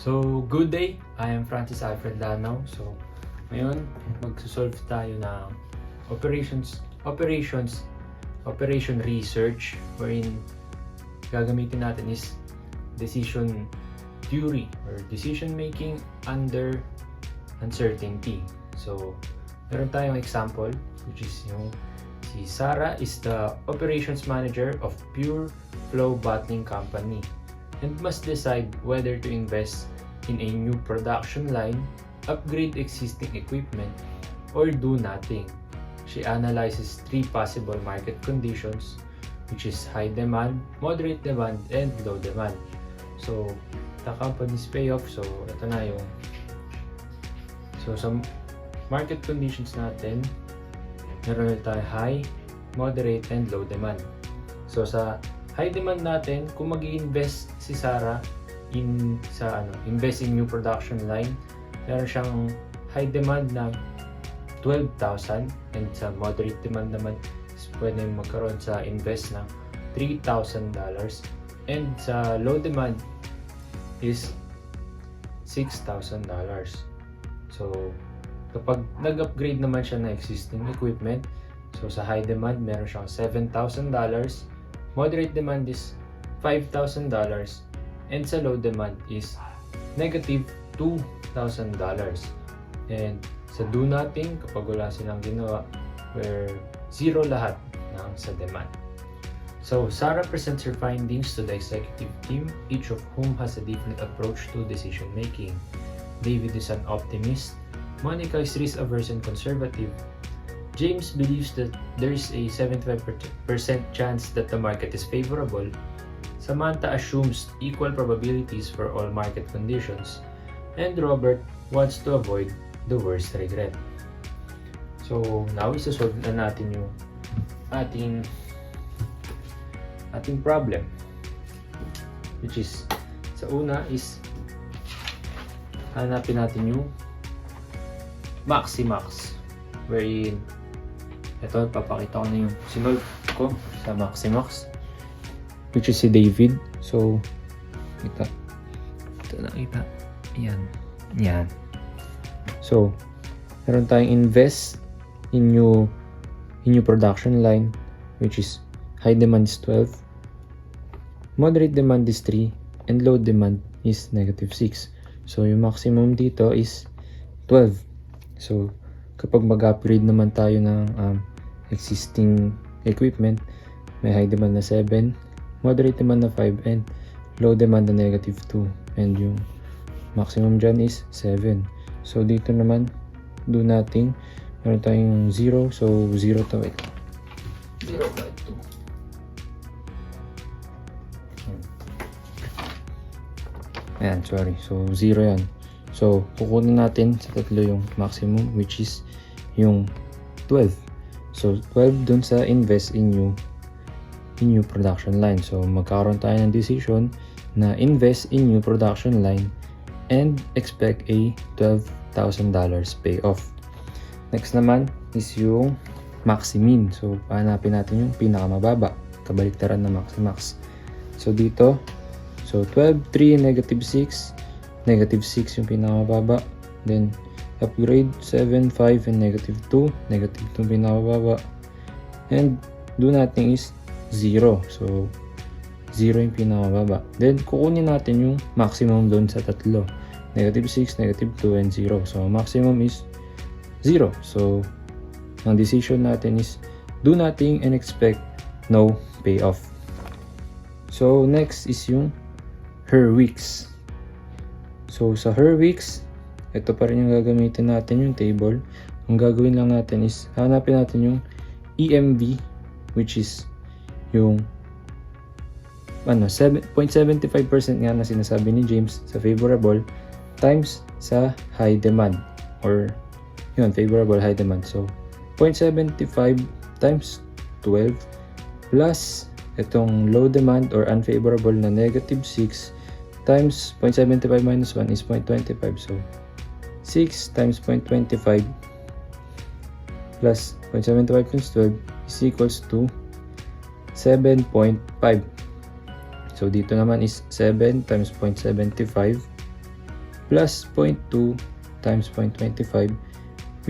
So, good day! I am Francis Alfred Lanao. So, ngayon, magsusolve tayo ng operation research wherein gagamitin natin is decision theory or decision making under uncertainty. So, meron tayong example which is yung si Sarah is the operations manager of Pure Flow Bottling Company and must decide whether to invest in a new production line, upgrade existing equipment, or do nothing. She analyzes three possible market conditions, which is high demand, moderate demand, and low demand. So, the company's payoff. So, ito na yung sa market conditions natin, meron tayo high, moderate, and low demand. So, sa high demand natin, kung mag-i-invest si Sarah invest in new production line, meron siyang high demand na 12,000 and sa moderate demand naman is pwede magkaroon sa invest ng $3,000 and sa low demand is $6,000. So kapag nag-upgrade naman siya na existing equipment, so sa high demand meron siyang $7,000, moderate demand is $5,000, and sa low demand is negative $2,000. And sa do nothing, kapag wala silang ginawa, where zero lahat ng sa demand. So Sarah presents her findings to the executive team, each of whom has a different approach to decision making. David is an optimist, Monica is risk-averse and conservative, James believes that there is a 75% chance that the market is favorable, Samantha assumes equal probabilities for all market conditions, and Robert wants to avoid the worst regret. So now isa-solve na natin yung ating problem, which is sa una is hanapin natin yung Maximax, wherein ito papakita ko na yung sinolve ko sa Maximax, which is si David. So ito nakita yan. So meron tayong invest in new production line, which is high demand is 12, moderate demand is 3, and low demand is negative 6. So yung maximum dito is 12. So kapag mag-upgrade naman tayo ng existing equipment, may high demand na 7, moderate demand na 5, and low demand na negative 2, and yung maximum dyan is 7. So dito naman do nothing, meron tayong 0, so 0 to 0 by 2. Ayan, sorry. So 0 yan. So kukunin natin sa tatlo yung maximum, which is yung 12. So 12 dun sa invest in new production line. So magkakaroon tayo ng decision na invest in new production line and expect a $12,000 payoff. Next naman is yung Maximin. So hanapin natin yung pinakamababa, kabaliktaran na Maximax. So dito, so 12, 3, negative 6 yung pinakamababa, then upgrade 7, 5, and negative 2 yung pinakamababa, and do nothing is 0. So 0 yung pinakamababa. Then kukunin natin yung maximum doon sa tatlo, negative 6, negative 2, and 0. So maximum is 0. So ang decision natin is do nothing and expect no payoff. So next is yung Hurwicks. So sa Hurwicks, ito pa rin yung gagamitin natin, yung table. Ang gagawin lang natin is hanapin natin yung EMV, which is yung 0.75% nga na sinasabi ni James sa favorable times sa high demand, or yun, favorable high demand. So 0.75 times 12 plus itong low demand or unfavorable na negative 6 times 0.75 minus 1 is 0.25. So 6 times 0.25 plus 0.75 times 12 is equals to 7.5. So dito naman is 7 times 0.75 plus 0.2 times 0.25,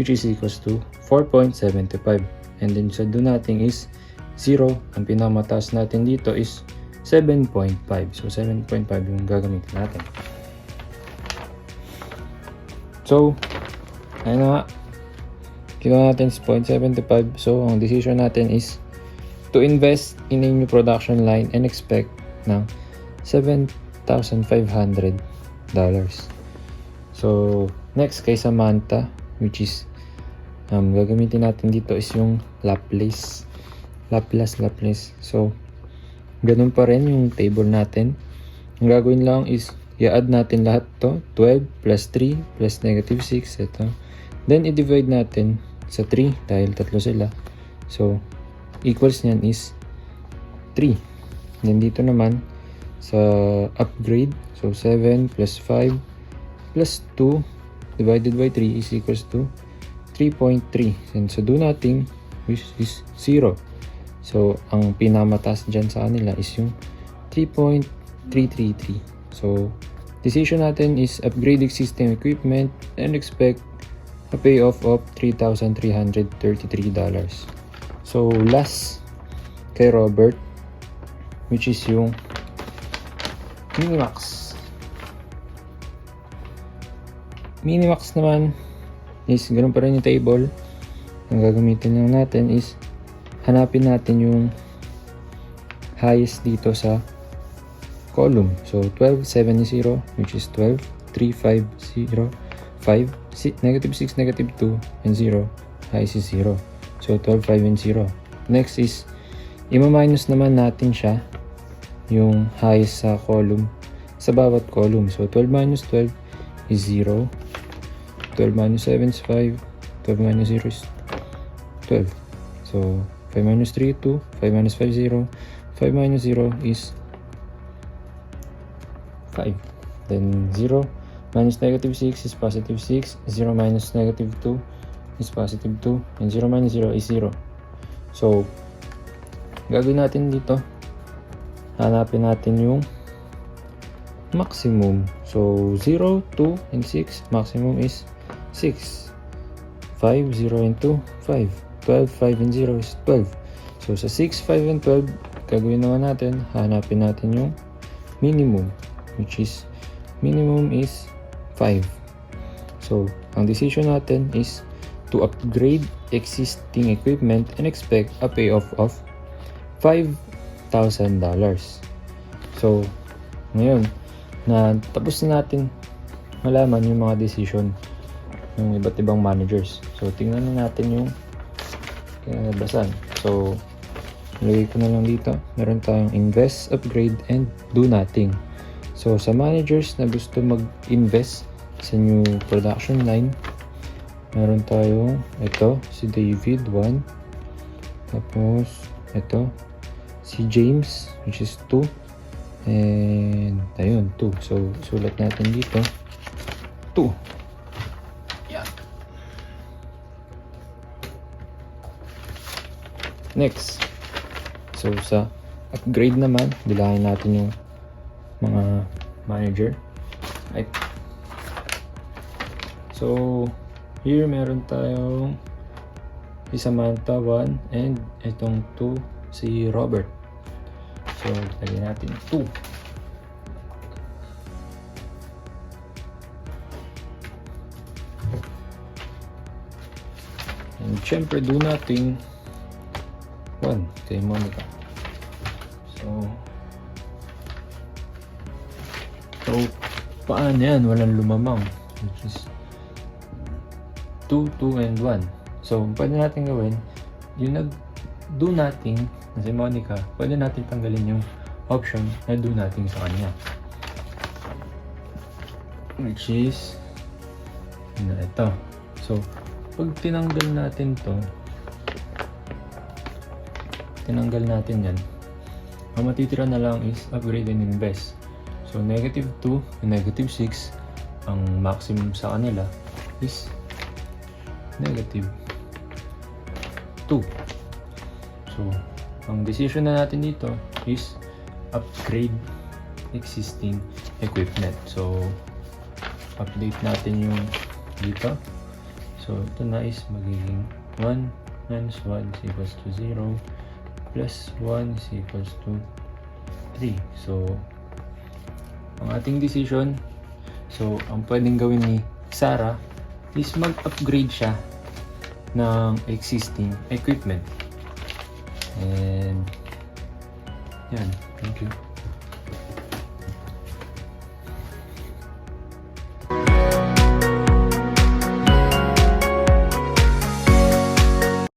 which is equals to 4.75. And then sa do natin is 0. Ang pinamataas natin dito is 7.5. So 7.5 yung gagamitin natin. So, ayun na nga. Kinuha natin is 0.75. So, ang decision natin is to invest in a new production line and expect ng $7,500. So, next kay Samantha, which is gagamitin natin dito is yung Laplace. So, ganun pa rin yung table natin. Ang gagawin lang is i-add natin lahat to. 12 plus 3 plus negative 6. Ito. Then, i-divide natin sa 3 dahil tatlo sila. So, equals niyan is 3. Then, dito naman sa upgrade. So, 7 plus 5 plus 2 divided by 3 is equals to 3.3. And so, do nothing, which is 0. So, ang pinamataas dyan sa kanila is yung 3.333. So, decision natin is upgrade existing equipment and expect a payoff of $3,333. So, last kay Robert, which is yung Minimax. Minimax naman is ganun pa rin yung table. Ang gagamitin lang natin is hanapin natin yung highest dito sa column. So, 1270, which is 12, 3, 5, 0, 5, negative 6, negative 2, and 0. Highest is 0. So, 12, 5, and 0. Next is, ima-minus naman natin siya, yung highest sa column, sa bawat column. So, 12 minus 12 is 0. 12 minus 7 is 5. 12 minus 0 is 12. So, 5 minus 3, 2. 5 minus 5, 0. 5 minus 0 is 5. Then 0 minus negative 6 is positive 6. 0 minus negative 2 is positive 2. And 0 minus 0 is 0. So, gagawin natin dito. Hanapin natin yung maximum. So, 0, 2, and 6. Maximum is 6. 5, 0, and 2, 5. 12, 5, and 0 is 12. So, sa 6, 5, and 12, gagawin naman natin, hanapin natin yung minimum, which is, minimum is 5. So, ang decision natin is to upgrade existing equipment and expect a payoff of $5,000. So, ngayon, na tapos na natin malaman yung mga decision ng iba't ibang managers. So, tingnan na natin yung basan. So, lagay ko na lang dito. Meron tayong invest, upgrade, and do nothing. So, sa managers na gusto mag-invest sa new production line, meron tayong ito, si David, 1. Tapos, ito, si James, which is 2. And, ayun, 2. So, sulat natin dito, 2. Next, so sa upgrade naman, bilahin natin yung mga manager. Right. So, here meron tayong si Samantha 1 and itong 2 si Robert. So, lagyan natin 2. And syempre, do natin 1 kay Monica. So, paano yan? Walang lumamang. Which is 2, 2, and 1. So, pwede natin gawin, yung nag-do nothing na si Monica, pwede natin tanggalin yung option na do nothing sa kanya. Which is, ito. So, pag tinanggal natin to, tinanggal natin yan, ang matitira na lang is upgrade and invest. So, negative 2 and negative 6, ang maximum sa kanila is negative 2. So, ang decision na natin dito is upgrade existing equipment. So, update natin yung dito. So, ito na is magiging 1 minus 1 is equals to 0 plus 1 is equals to 3. So, ang ating decision, so, ang pwedeng gawin ni Sarah is mag-upgrade siya ng existing equipment. And, yan. Thank you.